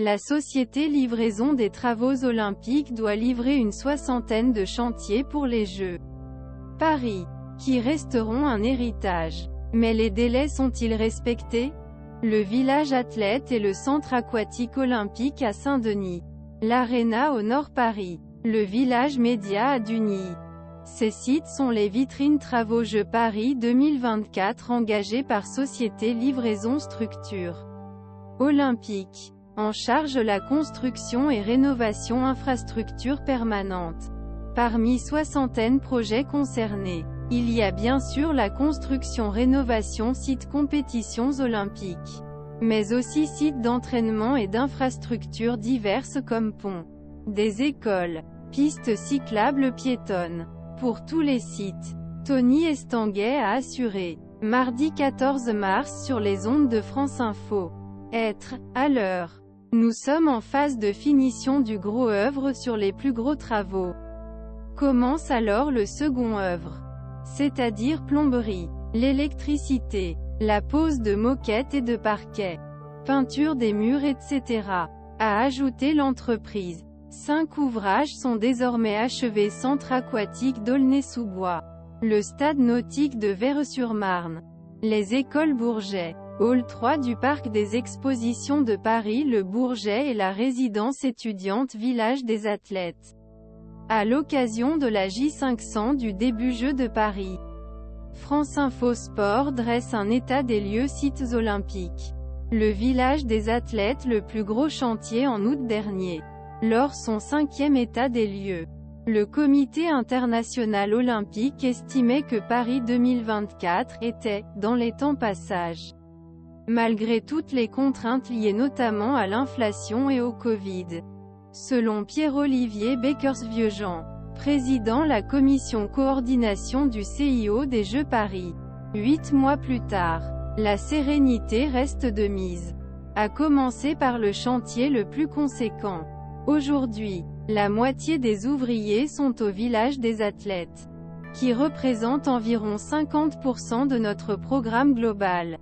La société Livraison des Travaux Olympiques doit livrer une soixantaine de chantiers pour les Jeux Paris, qui resteront un héritage. Mais les délais sont-ils respectés? Le village athlète et le centre aquatique olympique à Saint-Denis. L'Arena au Nord Paris. Le village média à Dugny. Ces sites sont les vitrines Travaux Jeux Paris 2024 engagés par Société Livraison Structure Olympique, en charge la construction et rénovation infrastructure permanente. Parmi soixantaine projets concernés, il y a bien sûr la construction-rénovation sites compétitions olympiques, mais aussi sites d'entraînement et d'infrastructures diverses comme ponts, des écoles, pistes cyclables piétonnes. Pour tous les sites, Tony Estanguet a assuré, mardi 14 mars sur les ondes de France Info, être à l'heure. Nous sommes en phase de finition du gros œuvre sur les plus gros travaux. Commence alors le second œuvre, c'est-à-dire plomberie, l'électricité, la pose de moquettes et de parquets, peinture des murs etc. a ajouté l'entreprise. 5 ouvrages sont désormais achevés: centre aquatique d'Aulnay-sous-Bois, le stade nautique de Vaires-sur-Marne, les écoles Bourget, Hall 3 du parc des expositions de Paris, le Bourget et la résidence étudiante Village des athlètes. À l'occasion de la J500 du début Jeux de Paris, France Info Sport dresse un état des lieux sites olympiques. Le village des athlètes, le plus gros chantier en août dernier. Lors son 5e état des lieux, le Comité international olympique estimait que Paris 2024 était, dans les temps passages, malgré toutes les contraintes liées notamment à l'inflation et au Covid. Selon Pierre-Olivier Beckers-Vieuxjean, président la commission coordination du CIO des Jeux Paris, 8 mois plus tard, la sérénité reste de mise. À commencer par le chantier le plus conséquent. Aujourd'hui, la moitié des ouvriers sont au village des athlètes, qui représente environ 50% de notre programme global,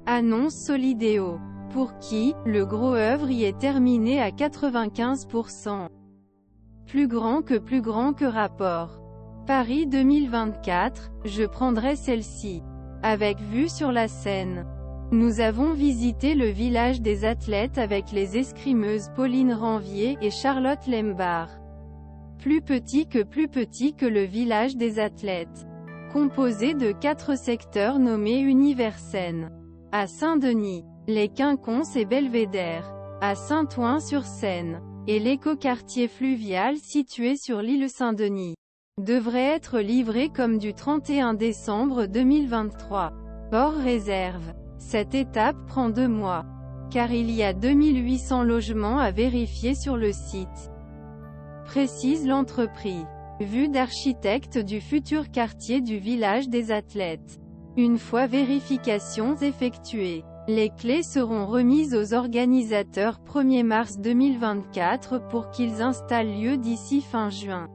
annonce Solideo, pour qui, le gros œuvre y est terminé à 95%. Plus grand que rapport. Paris 2024, je prendrai celle-ci. Avec vue sur la Seine. Nous avons visité le village des athlètes avec les escrimeuses Pauline Ranvier et Charlotte Lembar. Plus petit que le village des athlètes. Composé de 4 secteurs nommés Universen. À Saint-Denis, les Quinconces et Belvédère. À Saint-Ouen-sur-Seine. Et l'écoquartier fluvial situé sur l'île Saint-Denis. Devrait être livré comme du 31 décembre 2023. Hors réserve. Cette étape prend 2 mois, car il y a 2800 logements à vérifier sur le site, précise l'entreprise. Vue d'architecte du futur quartier du village des athlètes. Une fois vérifications effectuées, les clés seront remises aux organisateurs 1er mars 2024 pour qu'ils installent lieu d'ici fin juin,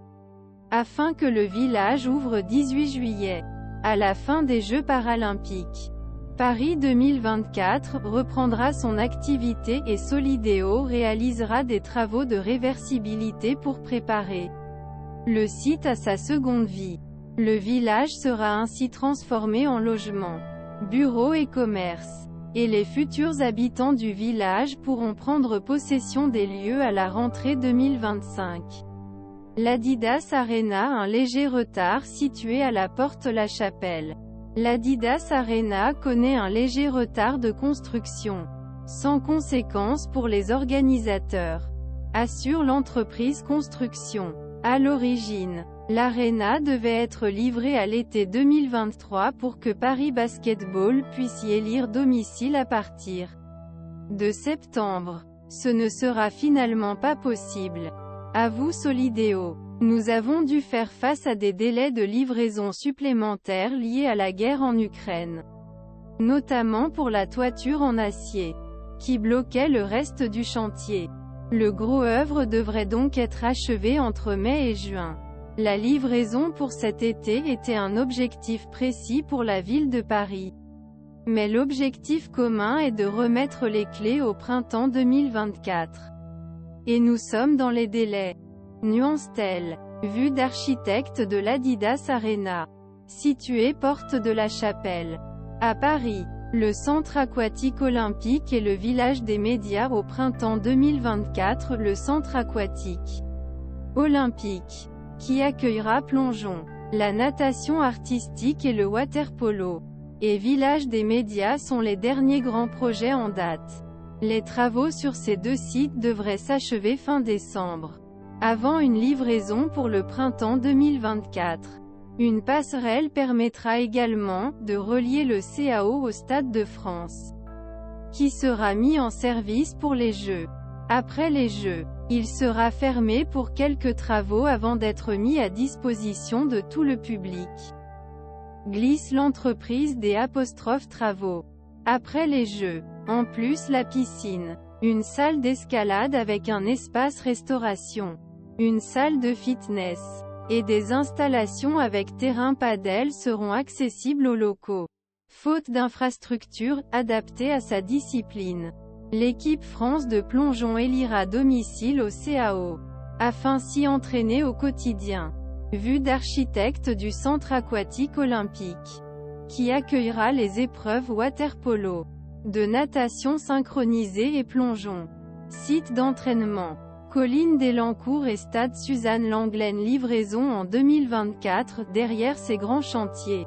afin que le village ouvre 18 juillet, à la fin des Jeux paralympiques. Paris 2024 reprendra son activité et Solideo réalisera des travaux de réversibilité pour préparer le site à sa seconde vie. Le village sera ainsi transformé en logement, bureaux et commerces. Et les futurs habitants du village pourront prendre possession des lieux à la rentrée 2025. L'Adidas Arena a un léger retard situé à la Porte La Chapelle. L'Adidas Arena connaît un léger retard de construction, sans conséquence pour les organisateurs, assure l'entreprise Construction. À l'origine, l'Arena devait être livrée à l'été 2023 pour que Paris Basketball puisse y élire domicile à partir de septembre. Ce ne sera finalement pas possible, avoue Solideo. Nous avons dû faire face à des délais de livraison supplémentaires liés à la guerre en Ukraine, notamment pour la toiture en acier, qui bloquait le reste du chantier. Le gros œuvre devrait donc être achevé entre mai et juin. La livraison pour cet été était un objectif précis pour la ville de Paris. Mais l'objectif commun est de remettre les clés au printemps 2024. Et nous sommes dans les délais. Nuance-t-elle. Vue d'architecte de l'Adidas Arena. Situé porte de la Chapelle. À Paris. Le centre aquatique olympique et le village des médias au printemps 2024. Le centre aquatique olympique, qui accueillera plongeon, la natation artistique et le water-polo, et village des médias sont les derniers grands projets en date. Les travaux sur ces deux sites devraient s'achever fin décembre, avant une livraison pour le printemps 2024. Une passerelle permettra également de relier le CAO au Stade de France, qui sera mis en service pour les Jeux. Après les Jeux, il sera fermé pour quelques travaux avant d'être mis à disposition de tout le public. Glisse l'entreprise des travaux. Après les Jeux, en plus la piscine, une salle d'escalade avec un espace restauration, une salle de fitness, et des installations avec terrain padel seront accessibles aux locaux. Faute d'infrastructures adaptées à sa discipline, l'équipe France de plongeon élira domicile au CAO, afin s'y entraîner au quotidien. Vue d'architecte du centre aquatique olympique, qui accueillera les épreuves water-polo, de natation synchronisée et plongeon. Site d'entraînement. Colline d'Elancourt et Stade Suzanne Lenglen. Livraison en 2024. Derrière ces grands chantiers,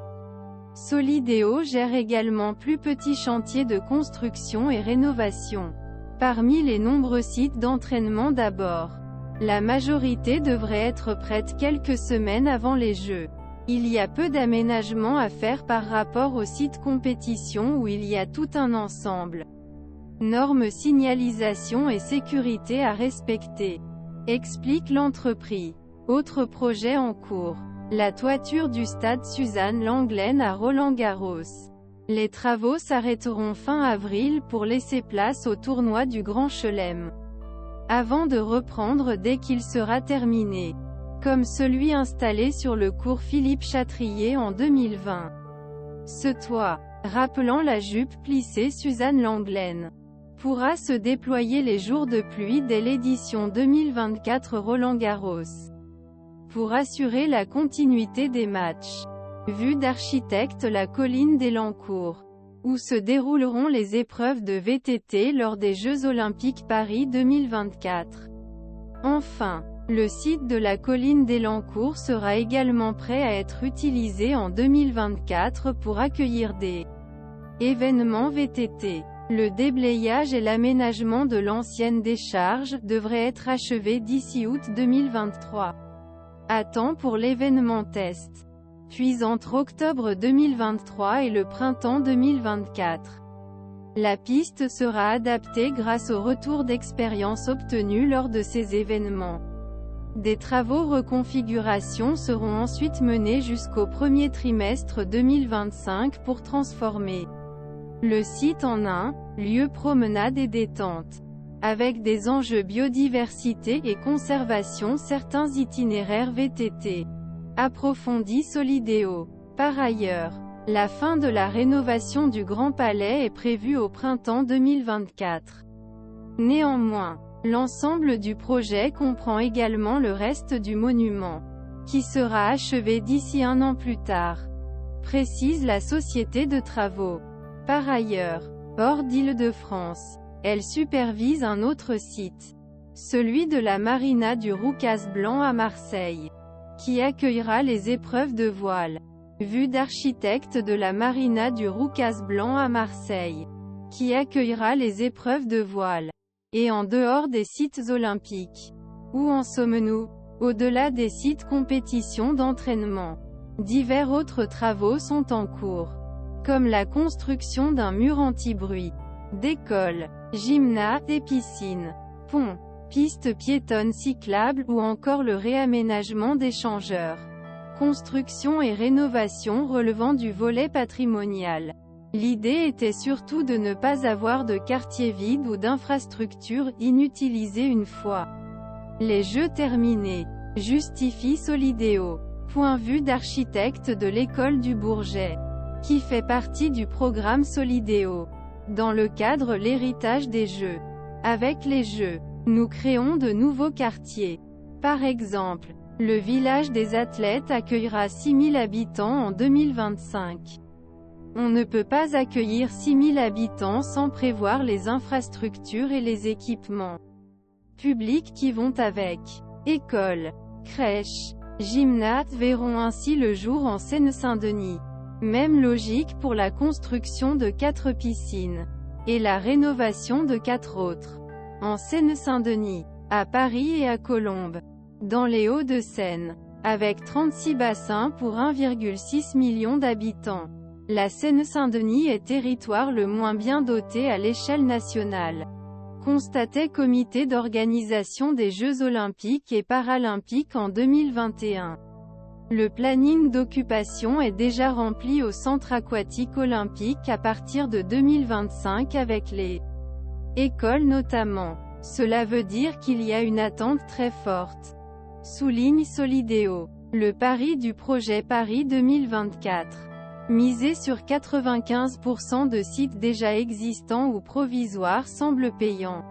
Solideo gère également plus petits chantiers de construction et rénovation. Parmi les nombreux sites d'entraînement d'abord, la majorité devrait être prête quelques semaines avant les Jeux. Il y a peu d'aménagements à faire par rapport au site compétition où il y a tout un ensemble. Normes signalisation et sécurité à respecter, explique l'entreprise. Autre projet en cours. La toiture du stade Suzanne Lenglen à Roland-Garros. Les travaux s'arrêteront fin avril pour laisser place au tournoi du Grand Chelem, avant de reprendre dès qu'il sera terminé, comme celui installé sur le cours Philippe Chatrier en 2020. Ce toit, rappelant la jupe plissée Suzanne Lenglen, pourra se déployer les jours de pluie dès l'édition 2024 Roland-Garros, pour assurer la continuité des matchs. Vue d'architecte la colline d'Elancourt, où se dérouleront les épreuves de VTT lors des Jeux Olympiques Paris 2024. Enfin, le site de la colline d'Elancourt sera également prêt à être utilisé en 2024 pour accueillir des événements VTT. Le déblayage et l'aménagement de l'ancienne décharge devraient être achevés d'ici août 2023. À temps pour l'événement test. Puis entre octobre 2023 et le printemps 2024. La piste sera adaptée grâce au retour d'expérience obtenu lors de ces événements. Des travaux reconfiguration seront ensuite menés jusqu'au premier trimestre 2025 pour transformer le site en un lieu promenade et détente. Avec des enjeux biodiversité et conservation, certains itinéraires VTT. Approfondit Solideo. Par ailleurs, la fin de la rénovation du Grand Palais est prévue au printemps 2024. Néanmoins, l'ensemble du projet comprend également le reste du monument, qui sera achevé d'ici un an plus tard, précise la société de travaux. Par ailleurs, hors d'Île-de-France, elle supervise un autre site, celui de la marina du Roucas Blanc à Marseille, qui accueillera les épreuves de voile. Vue d'architecte de la marina du Roucas Blanc à Marseille, qui accueillera les épreuves de voile. Et en dehors des sites olympiques. Où en sommes-nous? Au-delà des sites compétitions d'entraînement, divers autres travaux sont en cours, comme la construction d'un mur anti-bruit, d'écoles, gymnases et piscines, ponts, pistes piétonnes cyclables ou encore le réaménagement d'échangeurs. Construction et rénovation relevant du volet patrimonial. L'idée était surtout de ne pas avoir de quartier vide ou d'infrastructures inutilisées une fois les Jeux terminés, justifie Solideo. Point vue d'architecte de l'école du Bourget. qui fait partie du programme Solideo. Dans le cadre l'héritage des Jeux. Avec les Jeux, nous créons de nouveaux quartiers. Par exemple, le village des athlètes accueillera 6000 habitants en 2025. On ne peut pas accueillir 6000 habitants sans prévoir les infrastructures et les équipements publics qui vont avec. Écoles, crèches, gymnases verront ainsi le jour en Seine-Saint-Denis. Même logique pour la construction de 4 piscines et la rénovation de 4 autres. En Seine-Saint-Denis, à Paris et à Colombes. Dans les Hauts-de-Seine, avec 36 bassins pour 1,6 million d'habitants. La Seine-Saint-Denis est territoire le moins bien doté à l'échelle nationale. Constatait Comité d'organisation des Jeux Olympiques et Paralympiques en 2021. Le planning d'occupation est déjà rempli au Centre aquatique olympique à partir de 2025 avec les écoles notamment. Cela veut dire qu'il y a une attente très forte. Souligne Solideo. Le pari du projet Paris 2024. Miser sur 95% de sites déjà existants ou provisoires semble payant.